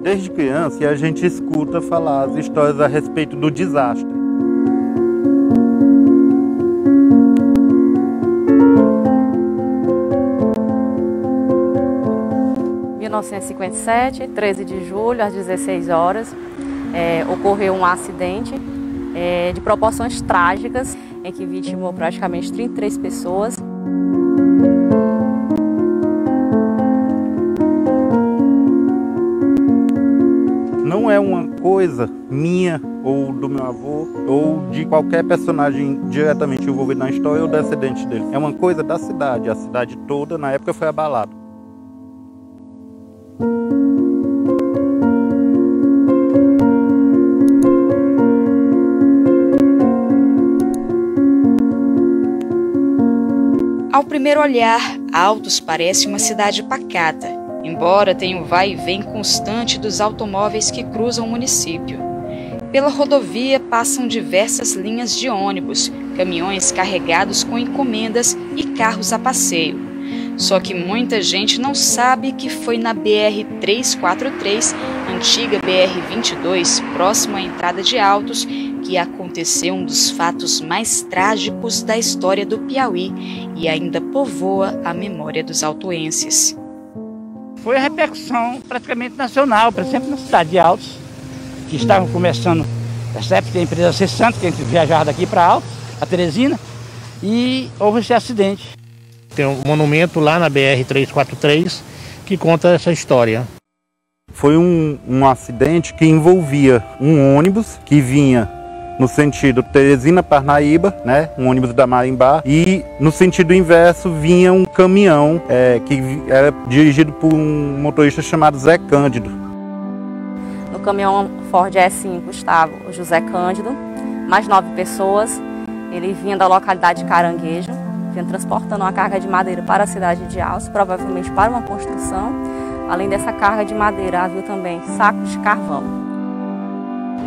Desde criança a gente escuta falar as histórias a respeito do desastre. Em 1957, 13 de julho, às 16 horas, ocorreu um acidente de proporções trágicas, em que vitimou praticamente 33 pessoas. Não é uma coisa minha ou do meu avô ou de qualquer personagem diretamente envolvido na história ou descendente dele. É uma coisa da cidade. A cidade toda na época foi abalada. Ao primeiro olhar, Altos parece uma cidade pacata, embora tenha o vai e vem constante dos automóveis que cruzam o município. Pela rodovia passam diversas linhas de ônibus, caminhões carregados com encomendas e carros a passeio. Só que muita gente não sabe que foi na BR-343, antiga BR-22, próxima à entrada de Altos, que aconteceu um dos fatos mais trágicos da história do Piauí e ainda povoa a memória dos altoenses. Foi a repercussão praticamente nacional, por exemplo, na cidade de Altos, que estavam começando, nessa época tem a empresa Cessante, que a gente viajava daqui para Altos, a Teresina, e houve esse acidente. Tem um monumento lá na BR-343 que conta essa história. Foi um acidente que envolvia um ônibus que vinha no sentido Teresina-Parnaíba, né, um ônibus da Marimbá, e no sentido inverso vinha um caminhão que era dirigido por um motorista chamado Zé Cândido. No caminhão Ford E5 estava o José Cândido, mais 9 pessoas. Ele vinha da localidade de Caranguejo, vinha transportando uma carga de madeira para a cidade de Altos, provavelmente para uma construção. Além dessa carga de madeira, havia também sacos de carvão.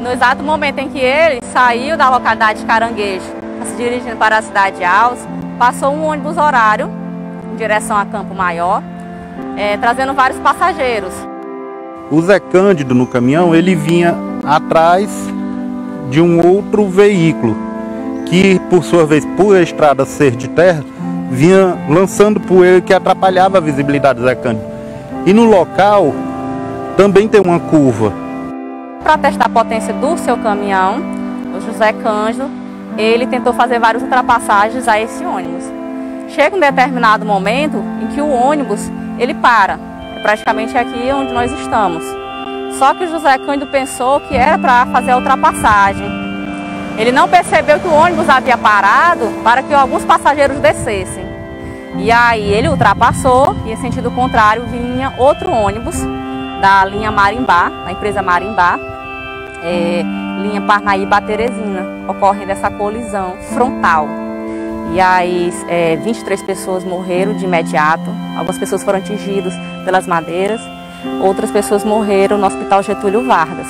No exato momento em que ele saiu da localidade de Caranguejo, se dirigindo para a cidade de Altos, passou um ônibus horário em direção a Campo Maior, trazendo vários passageiros. O Zé Cândido no caminhão, ele vinha atrás de um outro veículo, que por sua vez, por a estrada ser de terra, vinha lançando poeira que atrapalhava a visibilidade do Zé Cândido. E no local também tem uma curva. Para testar a potência do seu caminhão, o José Cândido, ele tentou fazer várias ultrapassagens a esse ônibus. Chega um determinado momento em que o ônibus ele para, praticamente aqui onde nós estamos. Só que o José Cândido pensou que era para fazer a ultrapassagem. Ele não percebeu que o ônibus havia parado para que alguns passageiros descessem. E aí ele ultrapassou e em sentido contrário vinha outro ônibus da linha Marimbá, da empresa Marimbá, linha Parnaíba-Teresina, ocorrendo essa colisão frontal. E aí 23 pessoas morreram de imediato, algumas pessoas foram atingidas pelas madeiras, outras pessoas morreram no Hospital Getúlio Vargas.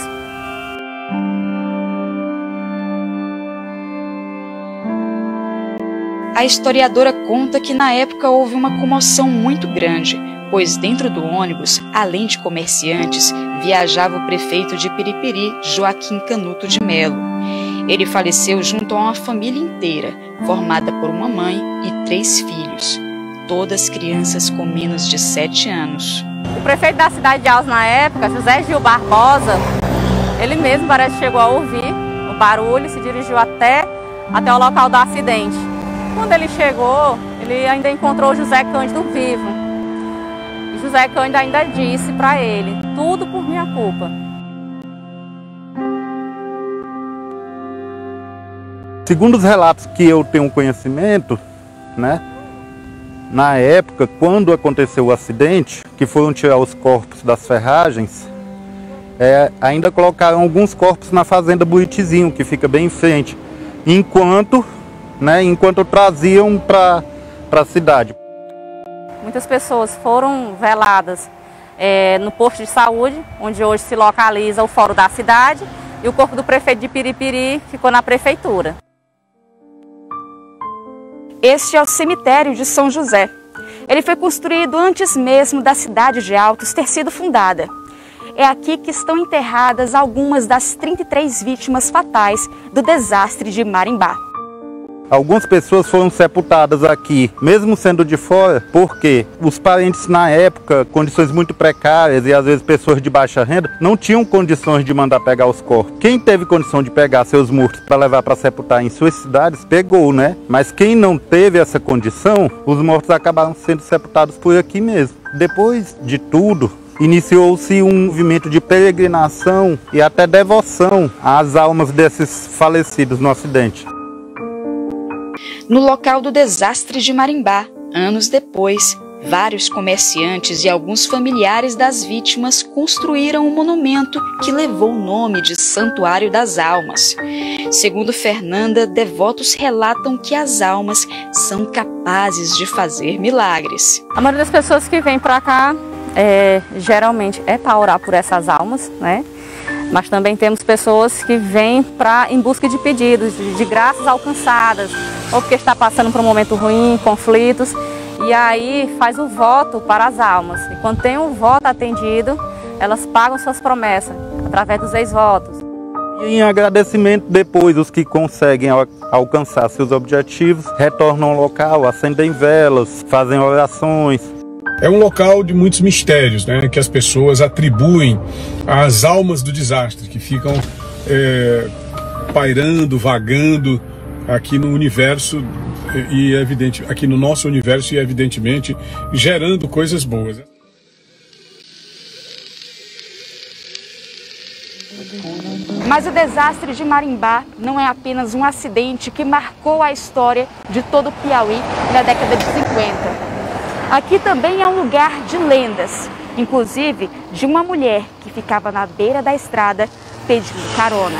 A historiadora conta que na época houve uma comoção muito grande, pois dentro do ônibus, além de comerciantes, viajava o prefeito de Piripiri, Joaquim Canuto de Melo. Ele faleceu junto a uma família inteira, formada por uma mãe e 3 filhos, todas crianças com menos de 7 anos. O prefeito da cidade de Altos na época, José Gil Barbosa, ele mesmo parece que chegou a ouvir o barulho e se dirigiu até o local do acidente. Quando ele chegou, ele ainda encontrou o José Cândido vivo. E José Cândido ainda disse para ele, tudo por minha culpa. Segundo os relatos que eu tenho conhecimento, né, na época, quando aconteceu o acidente, que foram tirar os corpos das ferragens, ainda colocaram alguns corpos na fazenda Buritizinho, que fica bem em frente, enquanto traziam para a cidade. Muitas pessoas foram veladas no posto de saúde, onde hoje se localiza o fórum da cidade, e o corpo do prefeito de Piripiri ficou na prefeitura. Este é o cemitério de São José. Ele foi construído antes mesmo da cidade de Altos ter sido fundada. é aqui que estão enterradas algumas das 33 vítimas fatais do desastre de Marimbá. Algumas pessoas foram sepultadas aqui, mesmo sendo de fora, porque os parentes na época, condições muito precárias e às vezes pessoas de baixa renda, não tinham condições de mandar pegar os corpos. Quem teve condição de pegar seus mortos para levar para sepultar em suas cidades, pegou, né? Mas quem não teve essa condição, os mortos acabaram sendo sepultados por aqui mesmo. Depois de tudo, iniciou-se um movimento de peregrinação e até devoção às almas desses falecidos no acidente. No local do desastre de Marimbá, anos depois, vários comerciantes e alguns familiares das vítimas construíram um monumento que levou o nome de Santuário das Almas. Segundo Fernanda, devotos relatam que as almas são capazes de fazer milagres. A maioria das pessoas que vêm para cá, geralmente é para orar por essas almas, né? Mas também temos pessoas que vêm em busca de pedidos, de graças alcançadas, ou porque está passando por um momento ruim, conflitos, e aí faz o voto para as almas. E quando tem um voto atendido, elas pagam suas promessas, através dos ex-votos. E em agradecimento, depois, os que conseguem alcançar seus objetivos, retornam ao local, acendem velas, fazem orações. É um local de muitos mistérios, né, que as pessoas atribuem às almas do desastre, que ficam pairando, vagando aqui no universo e aqui no nosso universo e evidentemente gerando coisas boas. Mas o desastre de Marimbá não é apenas um acidente que marcou a história de todo o Piauí na década de 50. Aqui também é um lugar de lendas, inclusive de uma mulher que ficava na beira da estrada pedindo carona.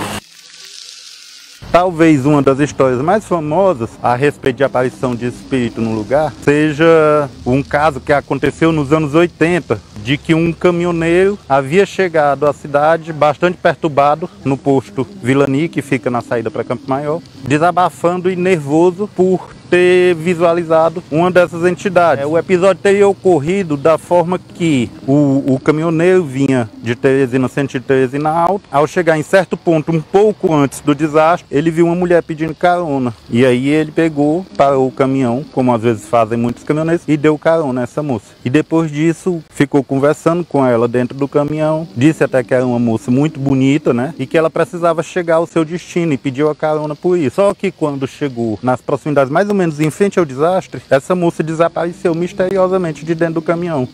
Talvez uma das histórias mais famosas a respeito de aparição de espírito no lugar seja um caso que aconteceu nos anos 80, de que um caminhoneiro havia chegado à cidade bastante perturbado no posto Vilani, que fica na saída para Campo Maior, desabafando e nervoso por ter visualizado uma dessas entidades. O episódio teria ocorrido da forma que o caminhoneiro vinha de Teresina, sentido Teresina Alto. Ao chegar em certo ponto, um pouco antes do desastre, ele viu uma mulher pedindo carona. E aí ele pegou, parou o caminhão, como às vezes fazem muitos caminhoneiros, e deu carona a essa moça. E depois disso, ficou conversando com ela dentro do caminhão, disse até que era uma moça muito bonita, né? E que ela precisava chegar ao seu destino e pediu a carona por isso. Só que quando chegou nas proximidades mais ou menos em frente ao desastre, essa moça desapareceu misteriosamente de dentro do caminhão.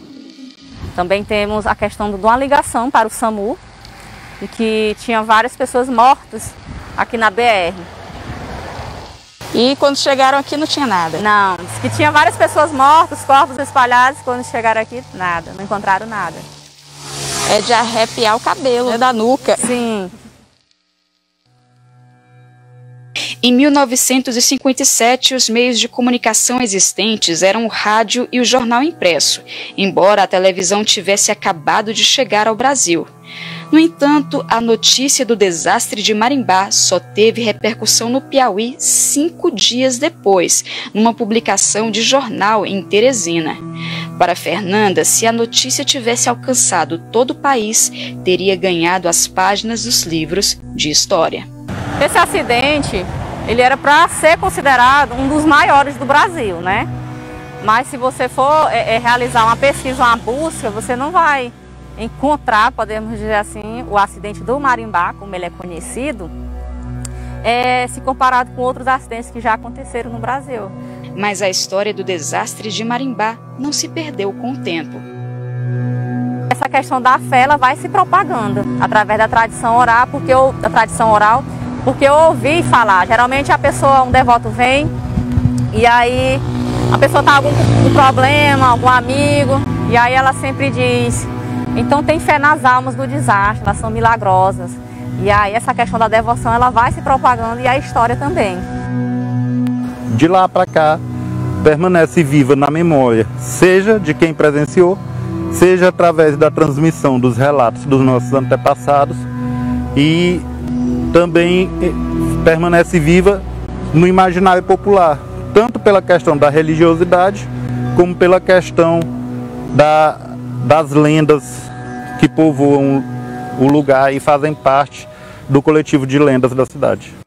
Também temos a questão de uma ligação para o SAMU, de que tinha várias pessoas mortas aqui na BR. E quando chegaram aqui não tinha nada? Não, diz que tinha várias pessoas mortas, corpos espalhados, quando chegaram aqui nada, não encontraram nada. É de arrepiar o cabelo, da nuca. Sim. Em 1957, os meios de comunicação existentes eram o rádio e o jornal impresso, embora a televisão tivesse acabado de chegar ao Brasil. No entanto, a notícia do desastre de Marimbá só teve repercussão no Piauí 5 dias depois, numa publicação de jornal em Teresina. Para Fernanda, se a notícia tivesse alcançado todo o país, teria ganhado as páginas dos livros de história. Esse acidente, ele era para ser considerado um dos maiores do Brasil, né? Mas se você for realizar uma pesquisa, uma busca, você não vai encontrar, podemos dizer assim, o acidente do Marimbá, como ele é conhecido, se comparado com outros acidentes que já aconteceram no Brasil. Mas a história do desastre de Marimbá não se perdeu com o tempo. Essa questão da fé, ela vai se propagando através da tradição oral, porque eu ouvi falar, geralmente a pessoa, um devoto vem, e aí a pessoa está com algum problema, algum amigo, e aí ela sempre diz, então tem fé nas almas do desastre, elas são milagrosas. E aí essa questão da devoção, ela vai se propagando e a história também. De lá para cá, permanece viva na memória, seja de quem presenciou, seja através da transmissão dos relatos dos nossos antepassados, e também permanece viva no imaginário popular, tanto pela questão da religiosidade, como pela questão das lendas que que povoam o lugar e fazem parte do coletivo de lendas da cidade.